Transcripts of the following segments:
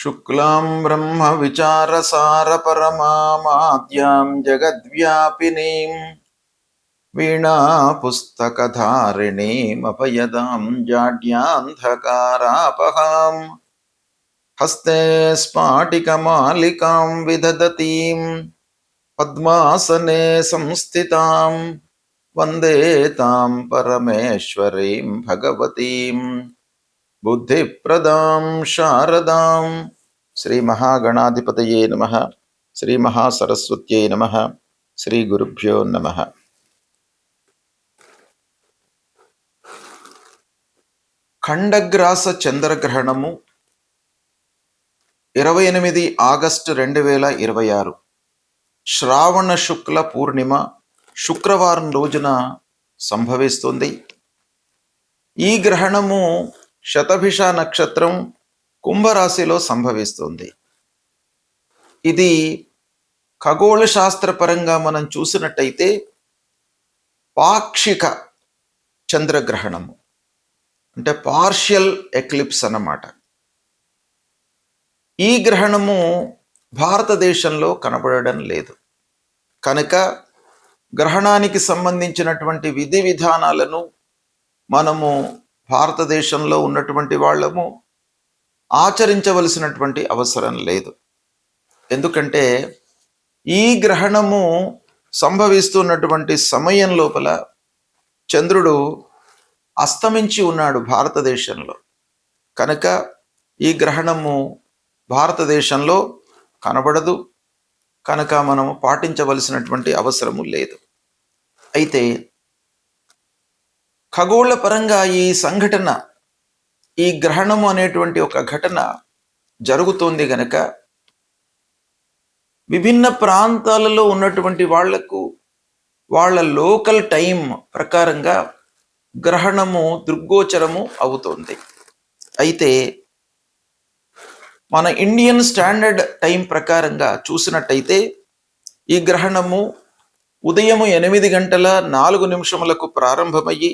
శుక్లాం బ్రహ్మ విచారసార పరమామాద్యాం జగద్వ్యాపినీం వీణా పుస్తకధారిణీం అపయదాం జాడ్యాంధకారాపహాం హస్తే స్ఫాటికమాలికాం విదదతీం పద్మాసనే సంస్థితాం వందే తాం పరమేశ్వరీం భగవతీం బుద్ధిప్రదాం శారదాం. శ్రీ మహాగణాధిపతయే నమః. శ్రీ మహాసరస్వత్యై నమః. శ్రీ గురుభ్యో నమః. ఖండగ్రాస చంద్రగ్రహణము 28 ఆగస్టు 2026 శ్రావణ శుక్ల పూర్ణిమ శుక్రవారం రోజున సంభవిస్తుంది. ఈ గ్రహణము శతభిష నక్షత్రం కుంభరాశిలో సంభవిస్తుంది. ఇది ఖగోళ శాస్త్రపరంగా మనం చూసినట్టయితే పాక్షిక చంద్రగ్రహణము, అంటే పార్షియల్ ఎక్లిప్స్ అన్నమాట. ఈ గ్రహణము భారతదేశంలో కనబడడం లేదు కనుక గ్రహణానికి సంబంధించినటువంటి విధి విధానాలను మనము భారతదేశంలో ఉన్నటువంటి వాళ్ళము ఆచరించవలసినటువంటి అవసరం లేదు. ఎందుకంటే ఈ గ్రహణము సంభవిస్తున్నటువంటి సమయం లోపల చంద్రుడు అస్తమించి ఉన్నాడు భారతదేశంలో కనుక ఈ గ్రహణము భారతదేశంలో కనబడదు కనుక మనము పాటించవలసినటువంటి అవసరము లేదు. అయితే ఖగోళ పరంగా ఈ సంఘటన, ఈ గ్రహణము అనేటువంటి ఒక ఘటన జరుగుతోంది గనక విభిన్న ప్రాంతాలలో ఉన్నటువంటి వాళ్లకు వాళ్ళ లోకల్ టైం ప్రకారంగా గ్రహణము దృగ్గోచరము అవుతోంది. అయితే మన ఇండియన్ స్టాండర్డ్ టైం ప్రకారంగా చూసినట్టయితే ఈ గ్రహణము ఉదయం 8:04 ప్రారంభమయ్యి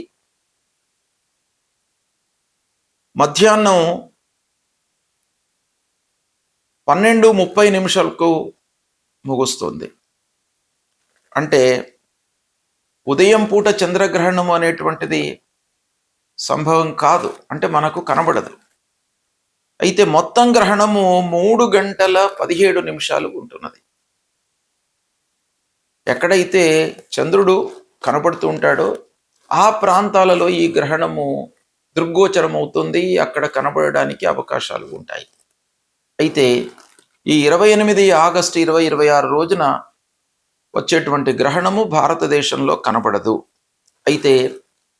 మధ్యాహ్నం 12:30 ముగుస్తుంది. అంటే ఉదయం పూట చంద్రగ్రహణము అనేటువంటిది సంభవం కాదు, అంటే మనకు కనబడదు. అయితే మొత్తం గ్రహణము 3:17 ఉంటున్నది. ఎక్కడైతే చంద్రుడు కనబడుతూ ఉంటాడో ఆ ప్రాంతాలలో ఈ గ్రహణము దృగ్గోచరం అవుతుంది, అక్కడ కనబడడానికి అవకాశాలు ఉంటాయి. అయితే ఈ 28 ఆగస్టు 2026 రోజున వచ్చేటువంటి గ్రహణము భారతదేశంలో కనబడదు. అయితే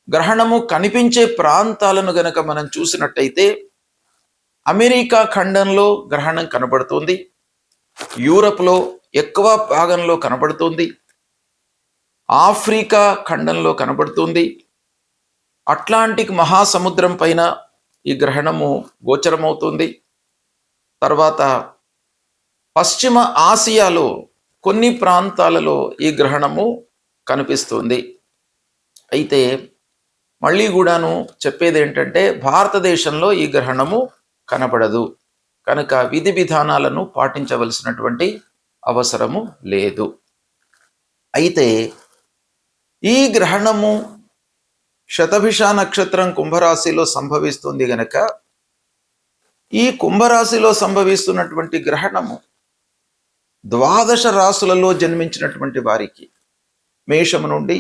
గ్రహణము కనిపించే ప్రాంతాలను గనక మనం చూసినట్టయితే అమెరికా ఖండంలో గ్రహణం కనబడుతుంది, యూరప్లో ఎక్కువ భాగంలో కనబడుతుంది, ఆఫ్రికా ఖండంలో కనబడుతుంది, అట్లాంటిక్ మహాసముద్రం పైన ఈ గ్రహణము గోచరమవుతుంది. తర్వాత పశ్చిమ ఆసియాలో కొన్ని ప్రాంతాలలో ఈ గ్రహణము కనిపిస్తుంది. అయితే మళ్ళీ కూడాను చెప్పేది ఏంటంటే భారతదేశంలో ఈ గ్రహణము కనబడదు కనుక విధి విధానాలను పాటించవలసినటువంటి అవసరము లేదు. అయితే ఈ గ్రహణము శతభిష నక్షత్రం కుంభరాశిలో సంభవిస్తుంది గనక ఈ కుంభరాశిలో సంభవిస్తున్నటువంటి గ్రహణము 12 రాశులలో జన్మించినటువంటి వారికి, మేషము నుండి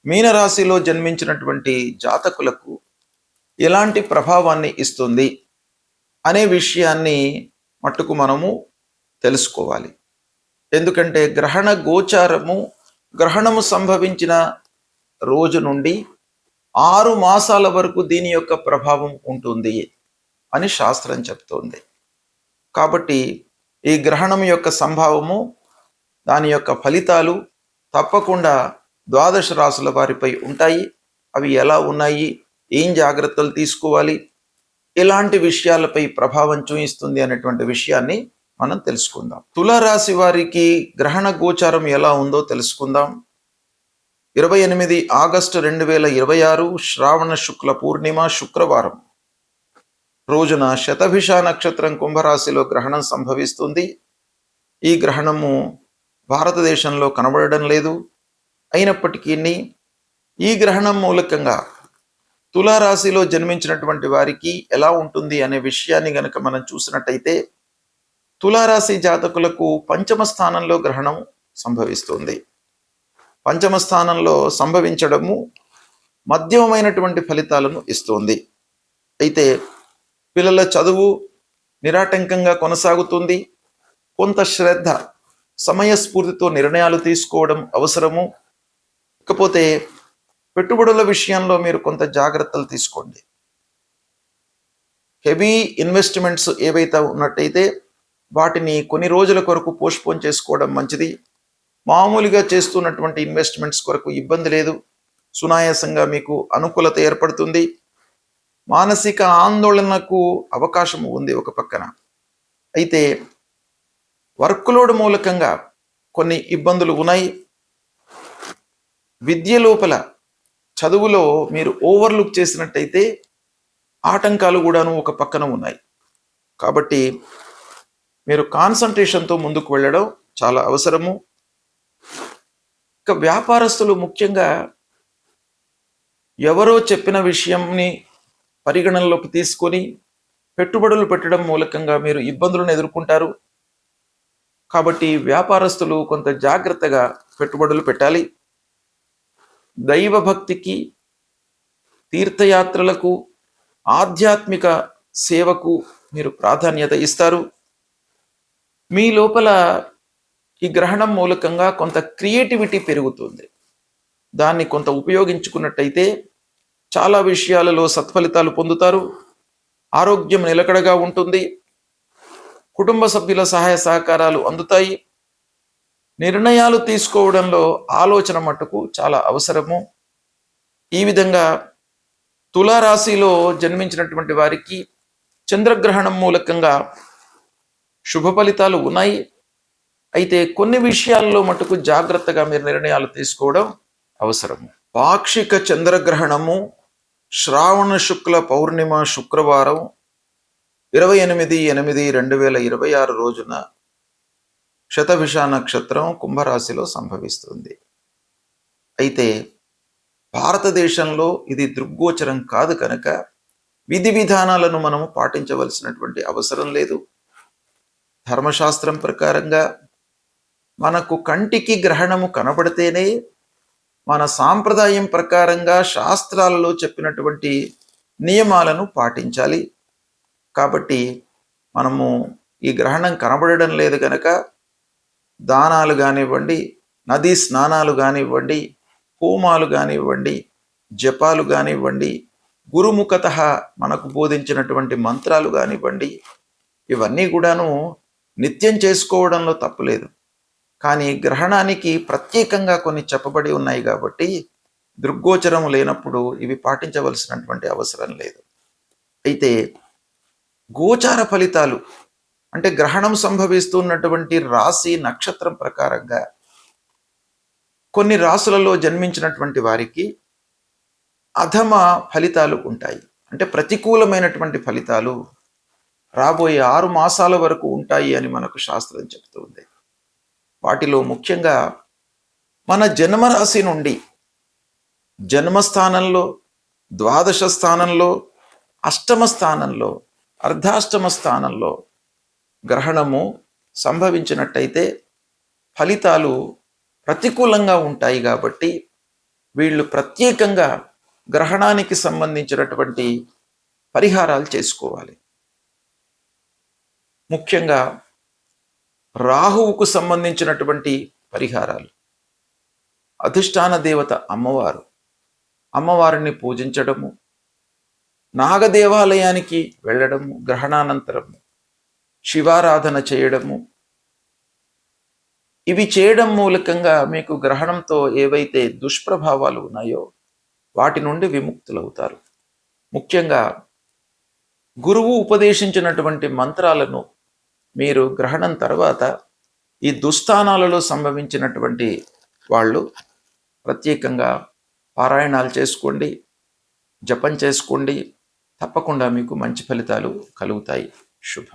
మీనరాశిలో జన్మించినటువంటి జాతకులకు ఎలాంటి ప్రభావాన్ని ఇస్తుంది అనే విషయాన్ని మట్టుకు మనము తెలుసుకోవాలి. ఎందుకంటే గ్రహణ గోచారము గ్రహణము సంభవించిన రోజు నుండి 6 మాసాల వరకు దీని యొక్క ప్రభావం ఉంటుంది అని శాస్త్రం చెప్తోంది. కాబట్టి ఈ గ్రహణం యొక్క సంభావము, దాని యొక్క ఫలితాలు తప్పకుండా 12 రాశుల వారిపై ఉంటాయి. అవి ఎలా ఉన్నాయి, ఏం జాగ్రత్తలు తీసుకోవాలి, ఎలాంటి విషయాలపై ప్రభావం చూపిస్తుంది అనేటువంటి విషయాన్ని మనం తెలుసుకుందాం. తులారాశి వారికి గ్రహణ గోచారం ఎలా ఉందో తెలుసుకుందాం. 28 ఆగస్టు 2026 శ్రావణ శుక్ల పూర్ణిమ శుక్రవారం రోజున శతభిష నక్షత్రం కుంభరాశిలో గ్రహణం సంభవిస్తుంది. ఈ గ్రహణము భారతదేశంలో కనబడడం లేదు. అయినప్పటికీ ఈ గ్రహణం మూలకంగా తులారాశిలో జన్మించినటువంటి వారికి ఎలా ఉంటుంది అనే విషయాన్ని గనక మనం చూసినట్టయితే, తులారాశి జాతకులకు పంచమ స్థానంలో గ్రహణం సంభవిస్తుంది. పంచమ స్థానంలో సంభవించడము మధ్యమైనటువంటి ఫలితాలను ఇస్తుంది. అయితే పిల్లల చదువు నిరాటంకంగా కొనసాగుతుంది. కొంత శ్రద్ధ, సమయస్ఫూర్తితో నిర్ణయాలు తీసుకోవడం అవసరము. ఇకపోతే పెట్టుబడుల విషయంలో మీరు కొంత జాగ్రత్తలు తీసుకోండి. హెవీ ఇన్వెస్ట్మెంట్స్ ఏవైతే ఉన్నట్టయితే వాటిని కొన్ని రోజుల కొరకు పోస్ట్పోన్ చేసుకోవడం మంచిది. మామూలుగా చేస్తున్నటువంటి ఇన్వెస్ట్మెంట్స్ కొరకు ఇబ్బంది లేదు. సునాయాసంగా మీకు అనుకూలత ఏర్పడుతుంది. మానసిక ఆందోళనకు అవకాశం ఉంది ఒక పక్కన. అయితే వర్క్ లోడ్ మూలకంగా కొన్ని ఇబ్బందులు ఉన్నాయి. విద్య లోపల చదువులో మీరు ఓవర్లుక్ చేసినట్టయితే ఆటంకాలు కూడాను ఒక పక్కన ఉన్నాయి. కాబట్టి మీరు కాన్సంట్రేషన్తో ముందుకు వెళ్ళడం చాలా అవసరము. ఇక వ్యాపారస్తులు ముఖ్యంగా ఎవరో చెప్పిన విషయంని పరిగణనలోకి తీసుకొని పెట్టుబడులు పెట్టడం మూలకంగా మీరు ఇబ్బందులను ఎదుర్కొంటారు. కాబట్టి వ్యాపారస్తులు కొంత జాగ్రత్తగా పెట్టుబడులు పెట్టాలి. దైవభక్తికి, తీర్థయాత్రలకు, ఆధ్యాత్మిక సేవకు మీరు ప్రాధాన్యత ఇస్తారు. మీ లోపల ఈ గ్రహణం మూలకంగా కొంత క్రియేటివిటీ పెరుగుతుంది. దాన్ని కొంత ఉపయోగించుకున్నట్టయితే చాలా విషయాలలో సత్ఫలితాలు పొందుతారు. ఆరోగ్యం నిలకడగా ఉంటుంది. కుటుంబ సభ్యుల సహాయ సహకారాలు అందుతాయి. నిర్ణయాలు తీసుకోవడంలో ఆలోచన మట్టుకు చాలా అవసరము. ఈ విధంగా తులారాశిలో జన్మించినటువంటి వారికి చంద్రగ్రహణం మూలకంగా శుభ ఫలితాలు ఉన్నాయి. అయితే కొన్ని విషయాల్లో మటుకు జాగ్రత్తగా మీరు నిర్ణయాలు తీసుకోవడం అవసరము. పాక్షిక చంద్రగ్రహణము శ్రావణ శుక్ల పౌర్ణిమ శుక్రవారం 28/8/2026 రోజున శతభిష నక్షత్రం కుంభరాశిలో సంభవిస్తుంది. అయితే భారతదేశంలో ఇది దృగ్గోచరం కాదు కనుక విధి విధానాలను మనము పాటించవలసినటువంటి అవసరం లేదు. ధర్మశాస్త్రం ప్రకారంగా మనకు కంటికి గ్రహణము కనబడితేనే మన సాంప్రదాయం ప్రకారంగా శాస్త్రాలలో చెప్పినటువంటి నియమాలను పాటించాలి. కాబట్టి మనము ఈ గ్రహణం కనబడడం లేదు కనుక దానాలు కానివ్వండి, నదీ స్నానాలు కానివ్వండి, హోమాలు కానివ్వండి, జపాలు కానివ్వండి, గురుముఖత మనకు బోధించినటువంటి మంత్రాలు కానివ్వండి, ఇవన్నీ కూడాను నిత్యం చేసుకోవడంలో తప్పులేదు. కానీ గ్రహణానికి ప్రత్యేకంగా కొన్ని చెప్పబడి ఉన్నాయి కాబట్టి దృగ్గోచరం లేనప్పుడు ఇవి పాటించవలసినటువంటి అవసరం లేదు. అయితే గోచార ఫలితాలు అంటే గ్రహణం సంభవిస్తున్నటువంటి రాశి నక్షత్రం ప్రకారంగా కొన్ని రాశులలో జన్మించినటువంటి వారికి అధమ ఫలితాలు ఉంటాయి. అంటే ప్రతికూలమైనటువంటి ఫలితాలు రాబోయే 6 మాసాల వరకు ఉంటాయి అని మనకు శాస్త్రం చెప్తుంది. వాటిలో ముఖ్యంగా మన జన్మరాశి నుండి జన్మస్థానంలో, ద్వాదశ స్థానంలో, అష్టమ స్థానంలో, అర్ధాష్టమ స్థానంలో గ్రహణము సంభవించినట్టయితే ఫలితాలు ప్రతికూలంగా ఉంటాయి. కాబట్టి వీళ్ళు ప్రత్యేకంగా గ్రహణానికి సంబంధించినటువంటి పరిహారాలు చేసుకోవాలి. ముఖ్యంగా రాహువుకు సంబంధించినటువంటి పరిహారాలు. అధిష్టాన దేవత అమ్మవారిని పూజించడము, నాగదేవాలయానికి వెళ్ళడము, గ్రహణానంతరము శివారాధన చేయడము, ఇవి చేయడం మూలకంగా మీకు గ్రహణంతో ఏవైతే దుష్ప్రభావాలు ఉన్నాయో వాటి నుండి విముక్తులవుతారు. ముఖ్యంగా గురువు ఉపదేశించినటువంటి మంత్రాలను మీరు గ్రహణం తర్వాత ఈ దుస్థానాలలో సంభవించినటువంటి వాళ్ళు ప్రత్యేకంగా పారాయణాలు చేసుకోండి, జపం చేసుకోండి, తప్పకుండా మీకు మంచి ఫలితాలు కలుగుతాయి. శుభం.